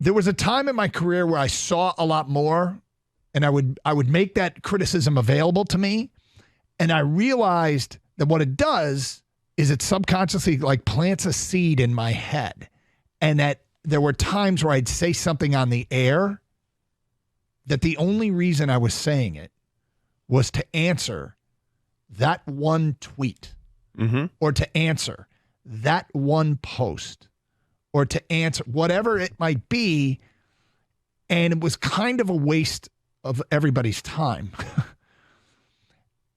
there was a time in my career where I saw a lot more, and I would make that criticism available to me, and I realized that what it does is it subconsciously like plants a seed in my head, and that there were times where I'd say something on the air that the only reason I was saying it was to answer that one tweet or to answer that one post or to answer whatever it might be. And it was kind of a waste of everybody's time.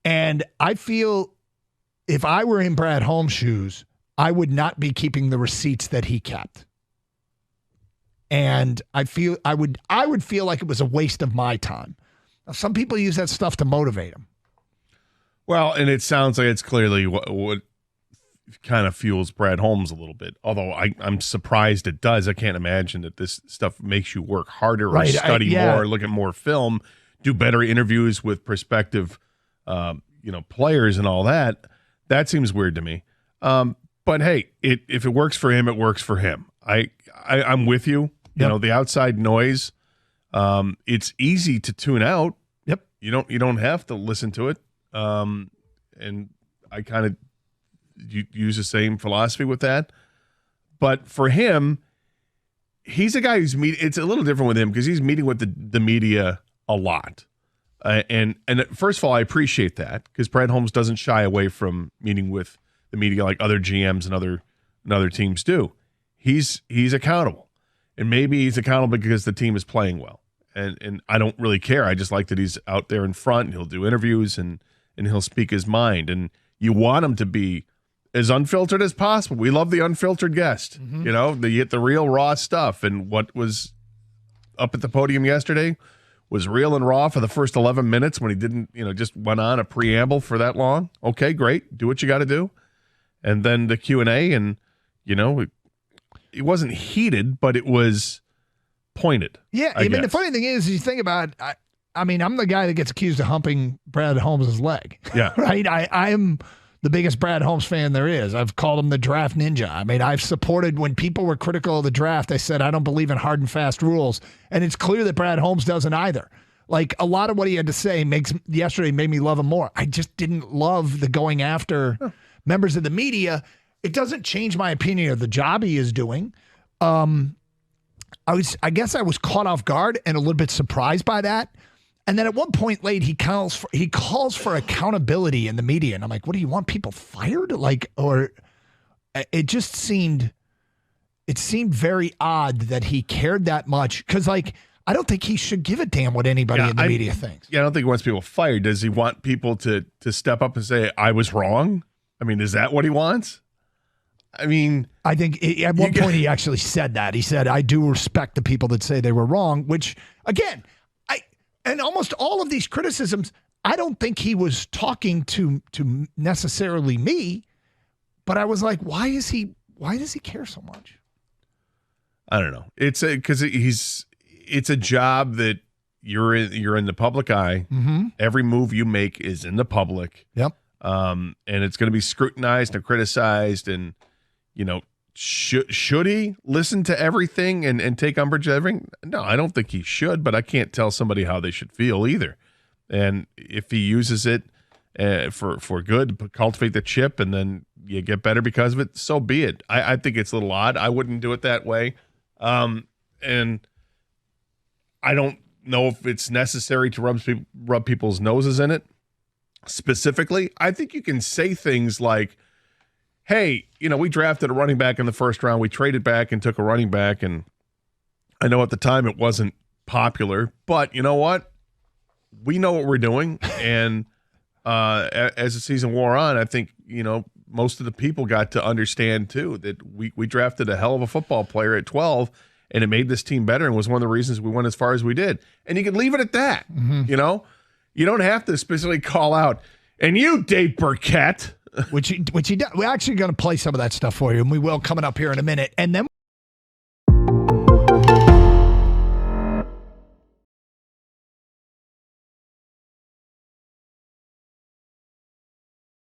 And I feel if I were in Brad Holmes' shoes, I would not be keeping the receipts that he kept. And I would feel like it was a waste of my time. Now, some people use that stuff to motivate them. Well, and it sounds like it's clearly what kind of fuels Brad Holmes a little bit. Although I'm surprised it does. I can't imagine that this stuff makes you work harder or study more, look at more film, do better interviews with prospective, players and all that. That seems weird to me. But hey, if it works for him, it works for him. I'm with you. You know, the outside noise, it's easy to tune out. Yep. You don't have to listen to it. And I kind of use the same philosophy with that. But for him, he's a guy who's it's a little different with him because he's meeting with the media a lot. And first of all, I appreciate that because Brad Holmes doesn't shy away from meeting with the media like other GMs and other teams do. He's accountable. And maybe he's accountable because the team is playing well. And I don't really care. I just like that he's out there in front and he'll do interviews and he'll speak his mind. And you want him to be as unfiltered as possible. We love the unfiltered guest. Mm-hmm. You know, they get the real raw stuff. And what was up at the podium yesterday was real and raw for the first 11 minutes when he didn't, just went on a preamble for that long. Okay, great. Do what you got to do. And then the Q&A and, it wasn't heated, but it was pointed. Yeah, I mean, the funny thing is you think about, I'm the guy that gets accused of humping Brad Holmes' leg. Yeah. Right? I am the biggest Brad Holmes fan there is. I've called him the draft ninja. I mean, I've supported when people were critical of the draft, I said, I don't believe in hard and fast rules. And it's clear that Brad Holmes doesn't either. Like, a lot of what he had to say yesterday made me love him more. I just didn't love the going after members of the media. It doesn't change my opinion of the job he is doing. I guess I was caught off guard and a little bit surprised by that. And then at one point late, he calls for accountability in the media. And I'm like, what do you want people fired? Or it just seemed very odd that he cared that much. Cause I don't think he should give a damn what anybody in the media thinks. Yeah. I don't think he wants people fired. Does he want people to step up and say, I was wrong? I mean, is that what he wants? I mean, I think at one point he actually said that. He said, I do respect the people that say they were wrong, which again, and almost all of these criticisms, I don't think he was talking to necessarily me, but I was like, why does he care so much? I don't know. It's because it's a job that you're in the public eye. Mm-hmm. Every move you make is in the public. Yep. And it's going to be scrutinized and criticized. And, should he listen to everything and take umbrage to everything? No, I don't think he should, but I can't tell somebody how they should feel either. And if he uses it for good, cultivate the chip, and then you get better because of it, so be it. I think it's a little odd. I wouldn't do it that way. And I don't know if it's necessary to rub people's noses in it. Specifically, I think you can say things like, hey, we drafted a running back in the first round. We traded back and took a running back. And I know at the time it wasn't popular, but you know what? We know what we're doing. And as the season wore on, I think, most of the people got to understand too that we drafted a hell of a football player at 12 and it made this team better and was one of the reasons we went as far as we did. And you can leave it at that. Mm-hmm. You don't have to specifically call out, and you, Dave Burkett. Which he does. We're actually going to play some of that stuff for you, and we will coming up here in a minute. And then